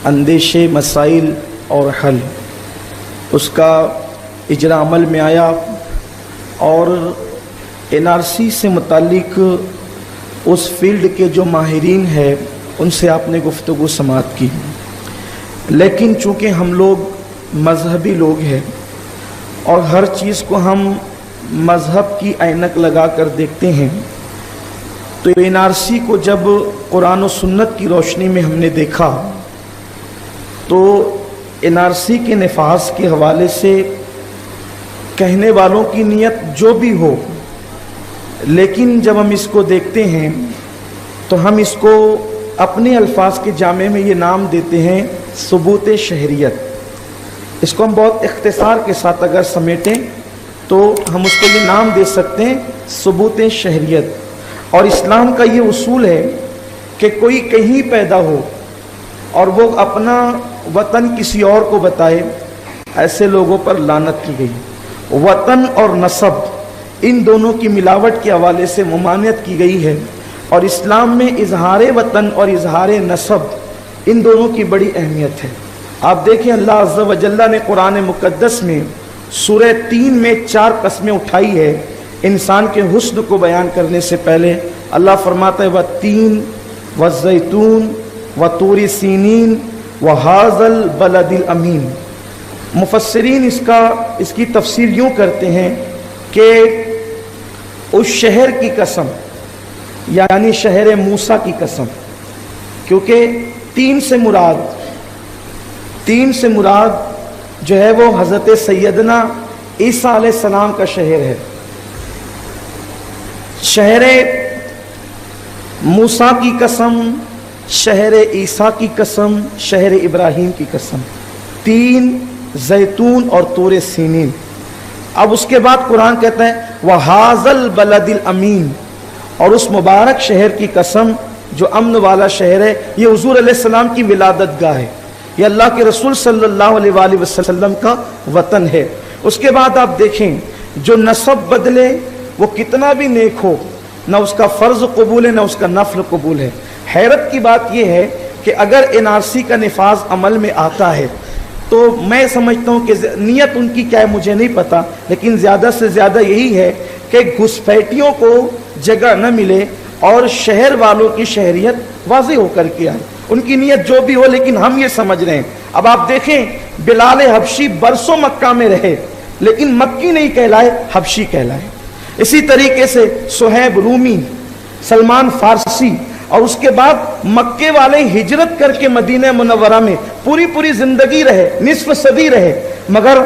اندیشے مسائل اور حل اس کا اجرا عمل میں آیا اور NRC سے متعلق اس فیلڈ کے جو ماہرین ہیں ان سے آپ نے گفتگو سماعت کی، لیکن چونکہ ہم لوگ مذہبی لوگ ہیں اور ہر چیز کو ہم مذہب کی اینک لگا کر دیکھتے ہیں، تو NRC کو جب قرآن و سنت کی روشنی میں ہم نے دیکھا تو NRC کے نفاذ کے حوالے سے کہنے والوں کی نیت جو بھی ہو، لیکن جب ہم اس کو دیکھتے ہیں تو ہم اس کو اپنے الفاظ کے جامع میں یہ نام دیتے ہیں ثبوت شہریت۔ اس کو ہم بہت اختصار کے ساتھ اگر سمیٹیں تو ہم اس کو یہ نام دے سکتے ہیں ثبوت شہریت۔ اور اسلام کا یہ اصول ہے کہ کوئی کہیں پیدا ہو اور وہ اپنا وطن کسی اور کو بتائے، ایسے لوگوں پر لعنت کی گئی۔ وطن اور نسب ان دونوں کی ملاوٹ کے حوالے سے ممانعت کی گئی ہے، اور اسلام میں اظہار وطن اور اظہار نسب ان دونوں کی بڑی اہمیت ہے۔ آپ دیکھیں اللہ عز و جل نے قرآن مقدس میں سورہ 3 میں 4 قسمیں اٹھائی ہے۔ انسان کے حسن کو بیان کرنے سے پہلے اللہ فرماتا ہے وَالتِّينِ وَالزَّيْتُونِ وَطُورِ سِينِينَ وَهَٰذَا الْبَلَدِ الْأَمِينِ۔ مفسرین اس کی تفسیر یوں کرتے ہیں کہ اس شہر کی قسم، یعنی شہر موسیٰ کی قسم، کیونکہ تین سے مراد جو ہے وہ حضرت سیدنا عیسیٰ علیہ السلام کا شہر ہے۔ شہر موسیٰ کی قسم، شہر عیسیٰ کی قسم، شہر ابراہیم کی قسم، تین، زیتون اور طور سینین۔ اب اس کے بعد قرآن کہتا ہے وَهَٰذَا الْبَلَدِ الْأَمِينِ، اور اس مبارک شہر کی قسم جو امن والا شہر ہے۔ یہ حضور علیہ السلام کی ولادت گاہ ہے، یہ اللہ کے رسول صلی اللہ علیہ وآلہ وسلم کا وطن ہے۔ اس کے بعد آپ دیکھیں جو نسب بدلے وہ کتنا بھی نیک ہو، نہ اس کا فرض قبول ہے نہ اس کا نفل قبول ہے۔ حیرت کی بات یہ ہے کہ اگر NRC کا نفاذ عمل میں آتا ہے تو میں سمجھتا ہوں کہ نیت ان کی کیا ہے مجھے نہیں پتا، لیکن زیادہ سے زیادہ یہی ہے کہ گھسپیٹیوں کو جگہ نہ ملے اور شہر والوں کی شہریت واضح ہو کر کے آئے۔ ان کی نیت جو بھی ہو، لیکن ہم یہ سمجھ رہے ہیں۔ اب آپ دیکھیں بلال حبشی برسوں مکہ میں رہے لیکن مکی نہیں کہلائے، حبشی کہلائے۔ اسی طریقے سے صہیب رومی، سلمان فارسی، اور اس کے بعد مکے والے ہجرت کر کے مدینہ منورہ میں پوری زندگی رہے، نصف صدی رہے، مگر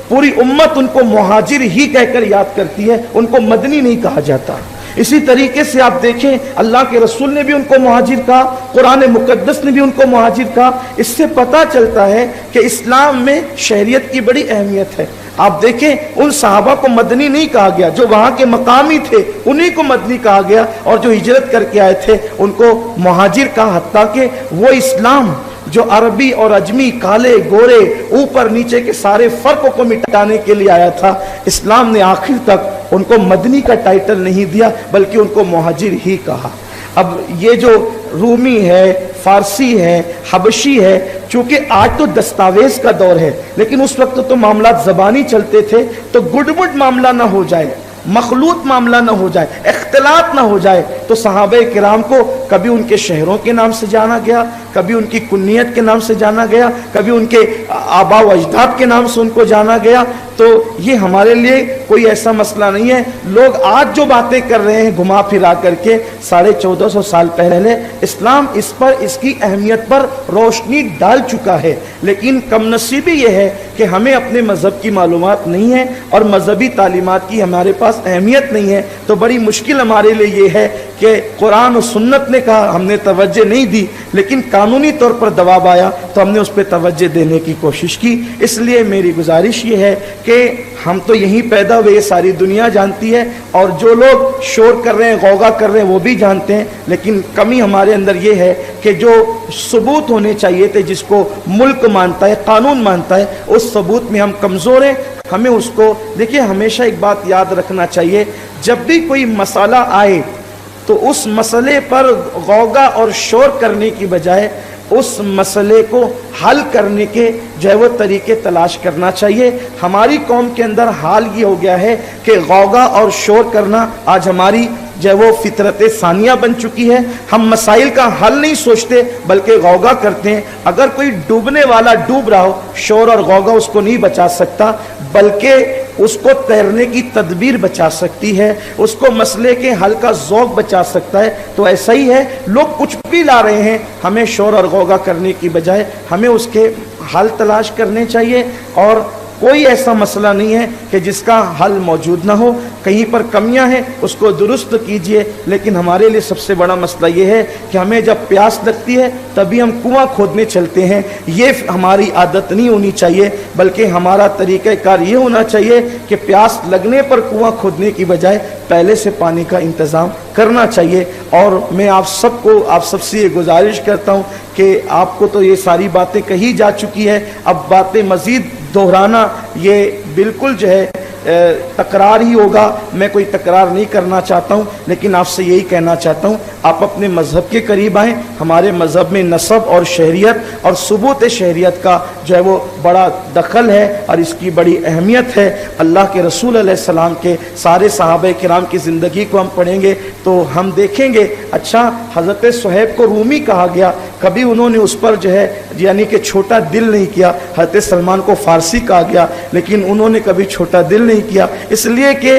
پوری امت ان کو مہاجر ہی کہہ کر یاد کرتی ہے، ان کو مدنی نہیں کہا جاتا۔ اسی طریقے سے آپ دیکھیں اللہ کے رسول نے بھی ان کو مہاجر کہا، قرآن مقدس نے بھی ان کو مہاجر کہا۔ اس سے پتہ چلتا ہے کہ اسلام میں شہریت کی بڑی اہمیت ہے۔ آپ دیکھیں ان صحابہ کو مدنی نہیں کہا گیا، جو وہاں کے مقامی تھے انہی کو مدنی کہا گیا، اور جو ہجرت کر کے آئے تھے ان کو مہاجر کہا، حتیٰ کہ وہ اسلام جو عربی اور اجمی، کالے گورے، اوپر نیچے کے سارے فرقوں کو مٹانے کے لیے آیا تھا، اسلام نے آخر تک ان کو مدنی کا ٹائٹل نہیں دیا بلکہ ان کو مہاجر ہی کہا۔ اب یہ جو رومی ہے، فارسی ہے، حبشی ہے، چونکہ آج تو دستاویز کا دور ہے، لیکن اس وقت تو معاملات زبانی چلتے تھے، تو گڈ معاملہ نہ ہو جائے، مخلوط معاملہ نہ ہو جائے، اختلاط نہ ہو جائے، تو صحابہ کرام کو کبھی ان کے شہروں کے نام سے جانا گیا، کبھی ان کی کنیت کے نام سے جانا گیا، کبھی ان کے آبا و اجداد کے نام سے ان کو جانا گیا۔ تو یہ ہمارے لیے کوئی ایسا مسئلہ نہیں ہے۔ لوگ آج جو باتیں کر رہے ہیں گھما پھرا کر کے 1450 سال پہلے، اسلام اس پر، اس کی اہمیت پر روشنی ڈال چکا ہے، لیکن کم نصیبی یہ ہے کہ ہمیں اپنے مذہب کی معلومات نہیں ہے اور مذہبی تعلیمات کی ہمارے پاس اہمیت نہیں ہے۔ تو بڑی مشکل ہمارے لیے یہ ہے کہ قرآن و سنت نے کہا، ہم نے توجہ نہیں دی، لیکن قانونی طور پر دباؤ آیا تو ہم نے اس پہ توجہ دینے کی کوشش کی۔ اس لیے میری گزارش یہ ہے کہ ہم تو یہیں پیدا ہوئے، یہ ساری دنیا جانتی ہے، اور جو لوگ شور کر رہے ہیں، غوغا کر رہے ہیں، وہ بھی جانتے ہیں، لیکن کمی ہمارے اندر یہ ہے کہ جو ثبوت ہونے چاہیے تھے، جس کو ملک مانتا ہے، قانون مانتا ہے، اس ثبوت میں ہم کمزور ہیں۔ ہمیں اس کو دیکھیں، ہمیشہ ایک بات یاد رکھنا چاہیے، جب بھی کوئی مسئلہ آئے تو اس مسئلے پر غوغا اور شور کرنے کی بجائے اس مسئلے کو حل کرنے کے جو ہے وہ طریقے تلاش کرنا چاہیے۔ ہماری قوم کے اندر حال یہ ہو گیا ہے کہ غوغا اور شور کرنا آج ہماری جو ہے وہ فطرت ثانیہ بن چکی ہے۔ ہم مسائل کا حل نہیں سوچتے بلکہ غوغا کرتے ہیں۔ اگر کوئی ڈوبنے والا ڈوب رہا ہو، شور اور غوغا اس کو نہیں بچا سکتا بلکہ اس کو تیرنے کی تدبیر بچا سکتی ہے، اس کو مسئلے کے حل کا ذوق بچا سکتا ہے۔ تو ایسا ہی ہے، لوگ کچھ بھی لا رہے ہیں، ہمیں شور اور غوغا کرنے کی بجائے ہمیں اس کے حل تلاش کرنے چاہیے، اور کوئی ایسا مسئلہ نہیں ہے کہ جس کا حل موجود نہ ہو۔ کہیں پر کمیاں ہیں اس کو درست کیجئے، لیکن ہمارے لیے سب سے بڑا مسئلہ یہ ہے کہ ہمیں جب پیاس لگتی ہے تبھی ہم کنواں کھودنے چلتے ہیں۔ یہ ہماری عادت نہیں ہونی چاہیے، بلکہ ہمارا طریقہ کار یہ ہونا چاہیے کہ پیاس لگنے پر کنواں کھودنے کی بجائے پہلے سے پانی کا انتظام کرنا چاہیے۔ اور میں آپ سب سے یہ گزارش کرتا ہوں کہ آپ کو تو یہ ساری باتیں کہی جا چکی ہے، اب باتیں مزید دہرانا یہ بالکل جو ہے تکرار ہی ہوگا۔ میں کوئی تکرار نہیں کرنا چاہتا ہوں، لیکن آپ سے یہی کہنا چاہتا ہوں آپ اپنے مذہب کے قریب آئیں۔ ہمارے مذہب میں نسب اور شہریت اور ثبوت شہریت کا جو ہے وہ بڑا دخل ہے اور اس کی بڑی اہمیت ہے۔ اللہ کے رسول علیہ السلام کے سارے صحابہ کرام کی زندگی کو ہم پڑھیں گے تو ہم دیکھیں گے اچھا حضرت صہیب کو رومی کہا گیا، کبھی انہوں نے اس پر جو ہے یعنی کہ چھوٹا دل نہیں کیا۔ حضرت سلمان کو فارسی کہا گیا لیکن انہوں نے کبھی چھوٹا دل نہیں کیا، اس لیے کہ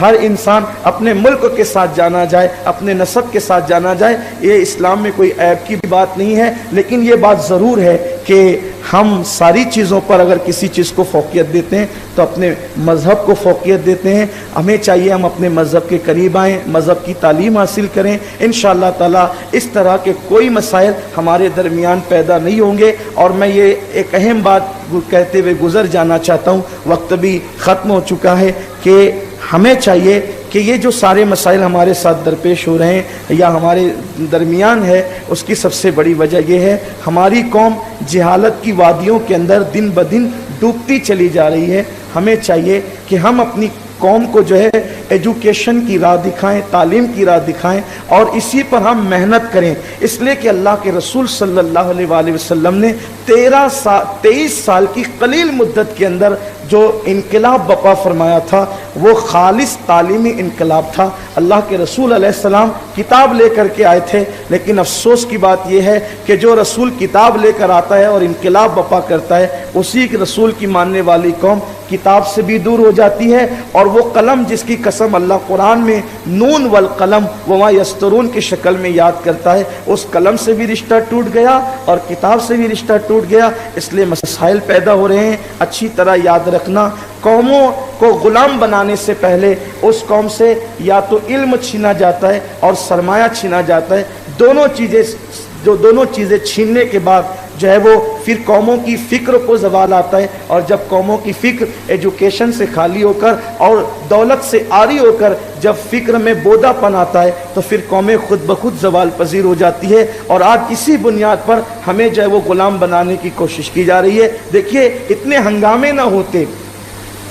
ہر انسان اپنے ملک کے ساتھ جانا جائے، اپنے نسب کے ساتھ جانا جائے۔ یہ اسلام میں کوئی عیب کی بات نہیں ہے، لیکن یہ بات ضرور ہے کہ ہم ساری چیزوں پر اگر کسی چیز کو فوقیت دیتے ہیں تو اپنے مذہب کو فوقیت دیتے ہیں۔ ہمیں چاہیے ہم اپنے مذہب کے قریب آئیں، مذہب کی تعلیم حاصل کریں، انشاءاللہ تعالی اس طرح کے کوئی مسائل ہمارے درمیان پیدا نہیں ہوں گے۔ اور میں یہ ایک اہم بات کہتے ہوئے گزر جانا چاہتا ہوں، وقت بھی ختم ہو چکا ہے، کہ ہمیں چاہیے کہ یہ جو سارے مسائل ہمارے ساتھ درپیش ہو رہے ہیں یا ہمارے درمیان ہے، اس کی سب سے بڑی وجہ یہ ہے ہماری قوم جہالت کی وادیوں کے اندر دن بدن ڈوبتی چلی جا رہی ہے۔ ہمیں چاہیے کہ ہم اپنی قوم کو جو ہے ایجوکیشن کی راہ دکھائیں، تعلیم کی راہ دکھائیں، اور اسی پر ہم محنت کریں، اس لیے کہ اللہ کے رسول صلی اللہ علیہ وآلہ وسلم نے 23 سال کی قلیل مدت کے اندر جو انقلاب بپا فرمایا تھا وہ خالص تعلیمی انقلاب تھا۔ اللہ کے رسول علیہ السلام کتاب لے کر کے آئے تھے، لیکن افسوس کی بات یہ ہے کہ جو رسول کتاب لے کر آتا ہے اور انقلاب بپا کرتا ہے، اسی رسول کی ماننے والی قوم کتاب سے بھی دور ہو جاتی ہے، اور وہ قلم جس کی قسم اللہ قرآن میں نون والقلم وما یسترون کی شکل میں یاد کرتا ہے، اس قلم سے بھی رشتہ ٹوٹ گیا اور کتاب سے بھی رشتہ ٹوٹ گیا۔ اس لیے مسائل پیدا ہو رہے ہیں۔ اچھی طرح یاد رکھنا، قوموں کو غلام بنانے سے پہلے اس قوم سے یا تو علم چھینا جاتا ہے اور سرمایہ چھینا جاتا ہے، دونوں چیزیں چھیننے کے بعد جو ہے وہ پھر قوموں کی فکر کو زوال آتا ہے، اور جب قوموں کی فکر ایجوکیشن سے خالی ہو کر اور دولت سے عاری ہو کر جب فکر میں بودا پن آتا ہے تو پھر قومیں خود بخود زوال پذیر ہو جاتی ہے، اور آج اسی بنیاد پر ہمیں جو ہے وہ غلام بنانے کی کوشش کی جا رہی ہے۔ دیکھیے اتنے ہنگامے نہ ہوتے۔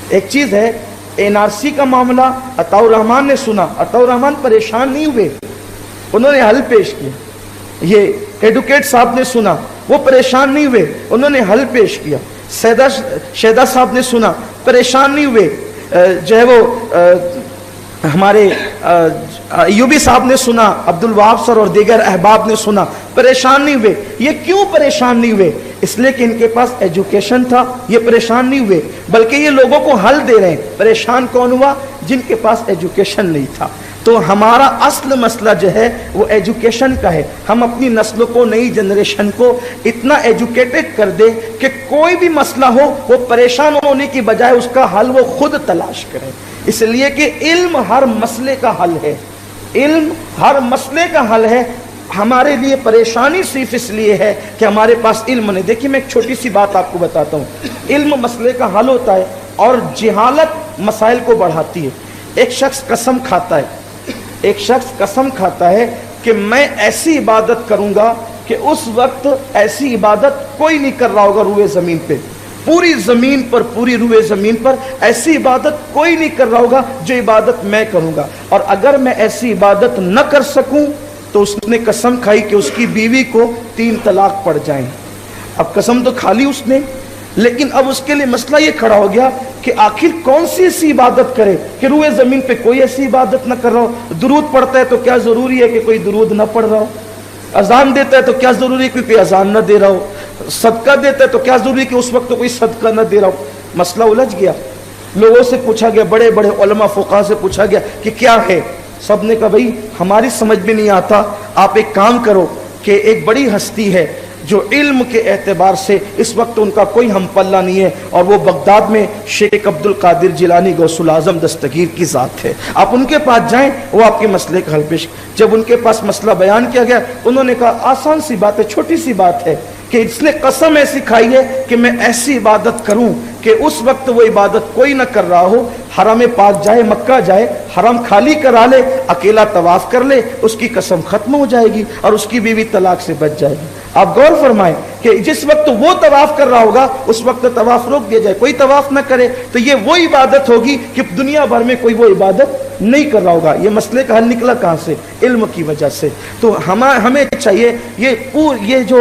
ایک چیز ہے NRC کا معاملہ، عطاء الرحمان نے سنا، عطاء الرحمان پریشان نہیں ہوئے، انہوں نے حل پیش کیا۔ یہ ایڈوکیٹ صاحب نے سنا، وہ پریشان نہیں ہوئے، انہوں نے حل پیش کیا۔ شہدہ صاحب نے سنا، پریشان نہیں ہوئے، جو ہے وہ ہمارے ایوبی صاحب نے سنا، عبد الوہاب سر اور دیگر احباب نے سنا، پریشان نہیں ہوئے۔ یہ کیوں پریشان نہیں ہوئے؟ اس لیے کہ ان کے پاس ایجوکیشن تھا، یہ پریشان نہیں ہوئے، بلکہ یہ لوگوں کو حل دے رہے ہیں۔ پریشان کون ہوا؟ جن کے پاس ایجوکیشن نہیں تھا۔ تو ہمارا اصل مسئلہ جو ہے وہ ایجوکیشن کا ہے۔ ہم اپنی نسل کو، نئی جنریشن کو اتنا ایجوکیٹڈ کر دیں کہ کوئی بھی مسئلہ ہو وہ پریشان ہونے کی بجائے اس کا حل وہ خود تلاش کریں، اس لیے کہ علم ہر مسئلے کا حل ہے۔ علم ہر مسئلے کا حل ہے۔ ہمارے لیے پریشانی صرف اس لیے ہے کہ ہمارے پاس علم نہیں۔ دیکھیے میں ایک چھوٹی سی بات آپ کو بتاتا ہوں۔ علم مسئلے کا حل ہوتا ہے اور جہالت مسائل کو بڑھاتی ہے۔ ایک شخص قسم کھاتا ہے کہ میں ایسی عبادت کروں گا کہ اس وقت ایسی عبادت کوئی نہیں کر رہا ہوگا روئے زمین پہ، پوری زمین پر، پوری روئے زمین پر ایسی عبادت کوئی نہیں کر رہا ہوگا جو عبادت میں کروں گا، اور اگر میں ایسی عبادت نہ کر سکوں تو اس نے قسم کھائی کہ اس کی بیوی کو 3 طلاق پڑ جائیں۔ اب قسم تو کھا لی اس نے، لیکن اب اس کے لیے مسئلہ یہ کھڑا ہو گیا کہ آخر کون سی ایسی عبادت کرے کہ روئے زمین پہ کوئی ایسی عبادت نہ کر رہا ہو۔ درود پڑھتا ہے تو کیا ضروری ہے کہ کوئی درود نہ پڑھ رہا ہو؟ اذان دیتا ہے تو کیا ضروری ہے کہ کوئی اذان نہ دے رہا ہو؟ صدقہ دیتا ہے تو کیا ضروری ہے کہ اس وقت کوئی صدقہ نہ دے رہا ہو؟ مسئلہ الجھ گیا، لوگوں سے پوچھا گیا، بڑے بڑے علماء فقہاء سے پوچھا گیا کہ کیا ہے؟ سب نے کہا بھائی ہماری سمجھ میں نہیں آتا، آپ ایک کام کرو کہ ایک بڑی ہستی ہے جو علم کے اعتبار سے اس وقت ان کا کوئی ہم پلہ نہیں ہے، اور وہ بغداد میں شیخ عبد القادر جیلانی غوث العظم دستگیر کی ذات ہے، آپ ان کے پاس جائیں، وہ آپ کے مسئلے کا حل پیش۔ جب ان کے پاس مسئلہ بیان کیا گیا، انہوں نے کہا آسان سی بات ہے، چھوٹی سی بات ہے کہ اس نے قسم ایسی کھائی ہے کہ میں ایسی عبادت کروں کہ اس وقت وہ عبادت کوئی نہ کر رہا ہو، حرم پاک جائے، مکہ جائے، حرم خالی کرا لے، اکیلا طواف کر لے، اس کی قسم ختم ہو جائے گی اور اس کی بیوی طلاق سے بچ جائے گی۔ آپ غور فرمائیں کہ جس وقت وہ طواف کر رہا ہوگا اس وقت طواف روک دیا جائے، کوئی طواف نہ کرے، تو یہ وہ عبادت ہوگی کہ دنیا بھر میں کوئی وہ عبادت نہیں کر رہا ہوگا۔ یہ مسئلے کا حل نکلا کہاں سے؟ علم کی وجہ سے۔ تو ہمیں چاہیے یہ جو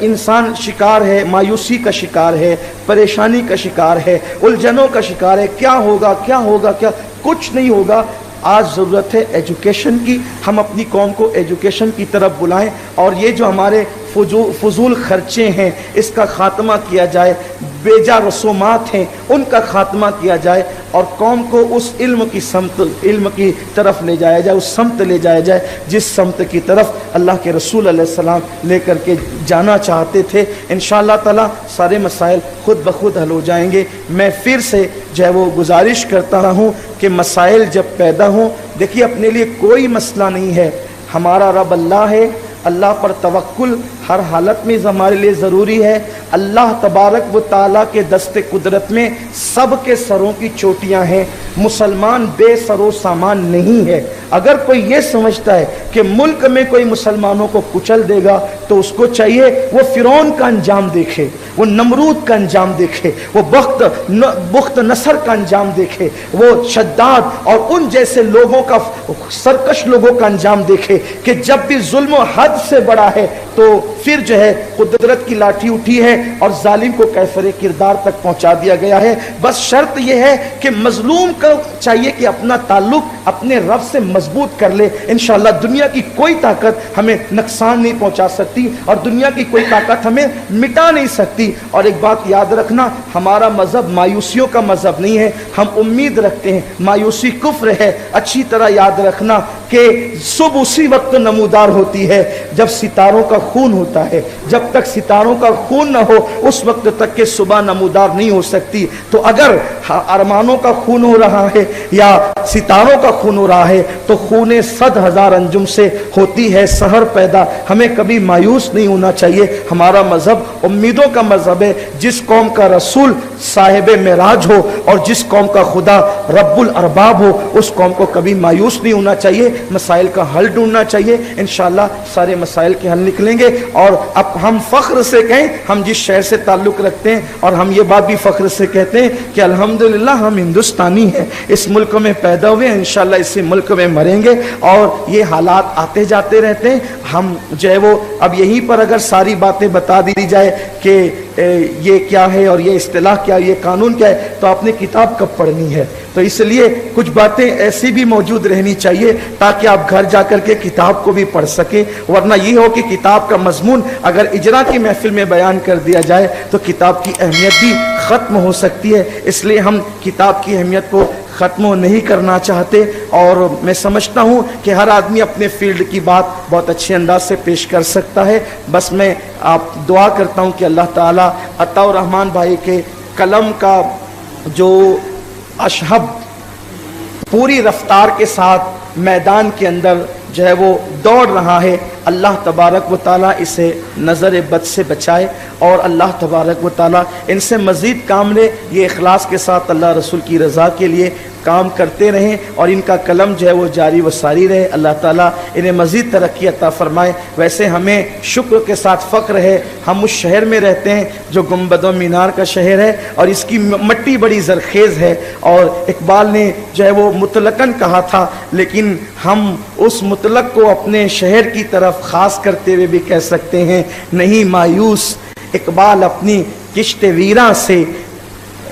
انسان شکار ہے، مایوسی کا شکار ہے، پریشانی کا شکار ہے، الجھنوں کا شکار ہے، کیا ہوگا کیا ہوگا، کیا کچھ نہیں ہوگا۔ آج ضرورت ہے ایجوکیشن کی، ہم اپنی قوم کو ایجوکیشن کی طرف بلائیں، اور یہ جو ہمارے فضول خرچے ہیں اس کا خاتمہ کیا جائے، بیجا رسومات ہیں ان کا خاتمہ کیا جائے، اور قوم کو اس علم کی طرف لے جایا جائے، اس سمت لے جایا جائے جس سمت کی طرف اللہ کے رسول علیہ السلام لے کر کے جانا چاہتے تھے۔ انشاءاللہ تعالی سارے مسائل خود بخود حل ہو جائیں گے۔ میں پھر سے جو ہے وہ گزارش کرتا ہوں کہ مسائل جب پیدا ہوں، دیکھیے اپنے لیے کوئی مسئلہ نہیں ہے، ہمارا رب اللہ ہے، اللہ پر توکل ہر حالت میں ہمارے لیے ضروری ہے۔ اللہ تبارک و تعالیٰ کے دست قدرت میں سب کے سروں کی چوٹیاں ہیں، مسلمان بے سر و سامان نہیں ہے۔ اگر کوئی یہ سمجھتا ہے کہ ملک میں کوئی مسلمانوں کو کچل دے گا تو اس کو چاہیے وہ فرعون کا انجام دیکھے، وہ نمرود کا انجام دیکھے، وہ بخت نصر کا انجام دیکھے، وہ شداد اور ان جیسے لوگوں کا، سرکش لوگوں کا انجام دیکھے کہ جب بھی ظلم و حد سے بڑا ہے تو پھر جو ہے قدرت کی لاٹھی اٹھی ہے اور ظالم کو کیفر کردار تک پہنچا دیا گیا ہے۔ بس شرط یہ ہے کہ مظلوم کو چاہیے کہ اپنا تعلق اپنے رب سے مضبوط کر لے، انشاءاللہ دنیا کی کوئی طاقت ہمیں نقصان نہیں پہنچا سکتی اور دنیا کی کوئی طاقت ہمیں مٹا نہیں سکتی۔ اور ایک بات یاد رکھنا، ہمارا مذہب مایوسیوں کا مذہب نہیں ہے، ہم امید رکھتے ہیں، مایوسی کفر ہے۔ اچھی طرح یاد رکھنا کہ صبح اسی وقت نمودار ہوتی ہے جب ستاروں کا خون ہوتا ہے، جب تک ستاروں کا خون نہ ہو اس وقت تک کہ صبح نمودار نہیں ہو سکتی۔ تو اگر ارمانوں کا خون ہو رہا ہے یا ستاروں کا خون ہو رہا ہے تو خون 100,000 انجم سے ہوتی ہے سحر پیدا۔ ہمیں کبھی مایوس نہیں ہونا چاہیے، ہمارا مذہب امیدوں کا مذہب ہے۔ جس قوم کا رسول صاحب معراج ہو اور جس قوم کا خدا رب الارباب ہو اس قوم کو کبھی مایوس نہیں ہونا چاہیے، مسائل کا حل ڈھونڈنا چاہیے۔ انشاءاللہ سارے مسائل کے حل نکلیں گے۔ اور اب ہم فخر سے کہیں ہم جس شہر سے تعلق رکھتے ہیں، اور ہم یہ بات بھی فخر سے کہتے ہیں کہ الحمدللہ ہم ہندوستانی ہیں، اس ملک میں پیدا ہوئے ہیں، انشاءاللہ اسی ملک میں مریں گے۔ اور یہ حالات آتے جاتے رہتے ہیں، ہم جو ہے وہ اب یہیں پر اگر ساری باتیں بتا دی جائے کہ یہ کیا ہے اور یہ اصطلاح کیا، یہ قانون کیا ہے، تو آپ نے کتاب کب پڑھنی ہے؟ تو اس لیے کچھ باتیں ایسی بھی موجود رہنی چاہیے تاکہ آپ گھر جا کر کے کتاب کو بھی پڑھ سکیں، ورنہ یہ ہو کہ کتاب کا مضمون اگر اجرا کی محفل میں بیان کر دیا جائے تو کتاب کی اہمیت بھی ختم ہو سکتی ہے۔ اس لیے ہم کتاب کی اہمیت کو ختم نہیں کرنا چاہتے، اور میں سمجھتا ہوں کہ ہر آدمی اپنے فیلڈ کی بات بہت اچھے انداز سے پیش کر سکتا ہے۔ بس میں آپ دعا کرتا ہوں کہ اللہ تعالیٰ عطا الرحمن بھائی کے قلم کا جو اشہب پوری رفتار کے ساتھ میدان کے اندر جو ہے وہ دوڑ رہا ہے، اللہ تبارک و تعالیٰ اسے نظر بد سے بچائے، اور اللہ تبارک و تعالیٰ ان سے مزید کام لے، یہ اخلاص کے ساتھ اللہ رسول کی رضا کے لیے کام کرتے رہیں اور ان کا قلم جو ہے وہ جاری و ساری رہے۔ اللہ تعالیٰ انہیں مزید ترقی عطا فرمائے۔ ویسے ہمیں شکر کے ساتھ فخر ہے، ہم اس شہر میں رہتے ہیں جو گنبد و مینار کا شہر ہے اور اس کی مٹی بڑی زرخیز ہے، اور اقبال نے جو ہے وہ مطلقاً کہا تھا، لیکن ہم اس مطلق کو اپنے شہر کی طرف خاص کرتے ہوئے بھی کہہ سکتے ہیں، نہیں مایوس اقبال اپنی کشت ویراں سے،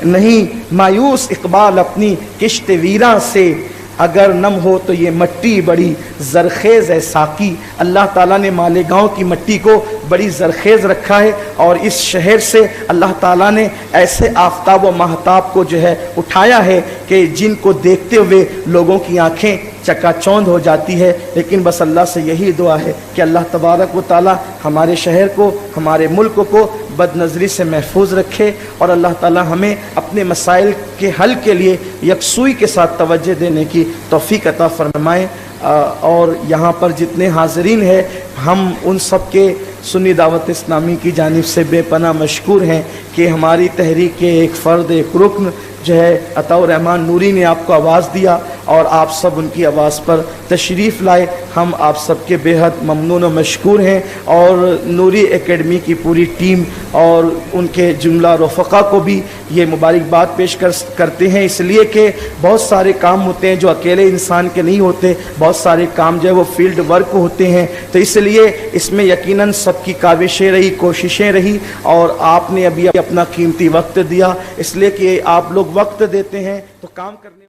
نہیں مایوس اقبال اپنی کشت ویراں سے، اگر نم ہو تو یہ مٹی بڑی زرخیز ہے ساقی۔ اللہ تعالیٰ نے مالیگاؤں کی مٹی کو بڑی زرخیز رکھا ہے، اور اس شہر سے اللہ تعالیٰ نے ایسے آفتاب و مہتاب کو جو ہے اٹھایا ہے کہ جن کو دیکھتے ہوئے لوگوں کی آنکھیں چکا چوند ہو جاتی ہے۔ لیکن بس اللہ سے یہی دعا ہے کہ اللہ تبارک و تعالیٰ ہمارے شہر کو، ہمارے ملک کو بد نظری سے محفوظ رکھے، اور اللہ تعالیٰ ہمیں اپنے مسائل کے حل کے لیے یکسوئی کے ساتھ توجہ دینے کی توفیق عطا فرمائے۔ اور یہاں پر جتنے حاضرین ہیں، ہم ان سب کے سنی دعوت اسلامی کی جانب سے بے پناہ مشکور ہیں کہ ہماری تحریک کے ایک فرد، ایک رکن جو ہے عطاء الرحمن نوری نے آپ کو آواز دیا، اور آپ سب ان کی آواز پر تشریف لائے۔ ہم آپ سب کے بے حد ممنون و مشکور ہیں، اور نوری اکیڈمی کی پوری ٹیم اور ان کے جملہ رفقا کو بھی یہ مبارکباد پیش کرتے ہیں، اس لیے کہ بہت سارے کام ہوتے ہیں جو اکیلے انسان کے نہیں ہوتے، بہت سارے کام جو ہے وہ فیلڈ ورک ہوتے ہیں، تو اس لیے اس میں یقیناً سب کی کاوشیں رہی، کوششیں رہی، اور آپ نے ابھی اپنا قیمتی وقت دیا، اس لیے کہ آپ لوگ وقت دیتے ہیں تو کام کرنے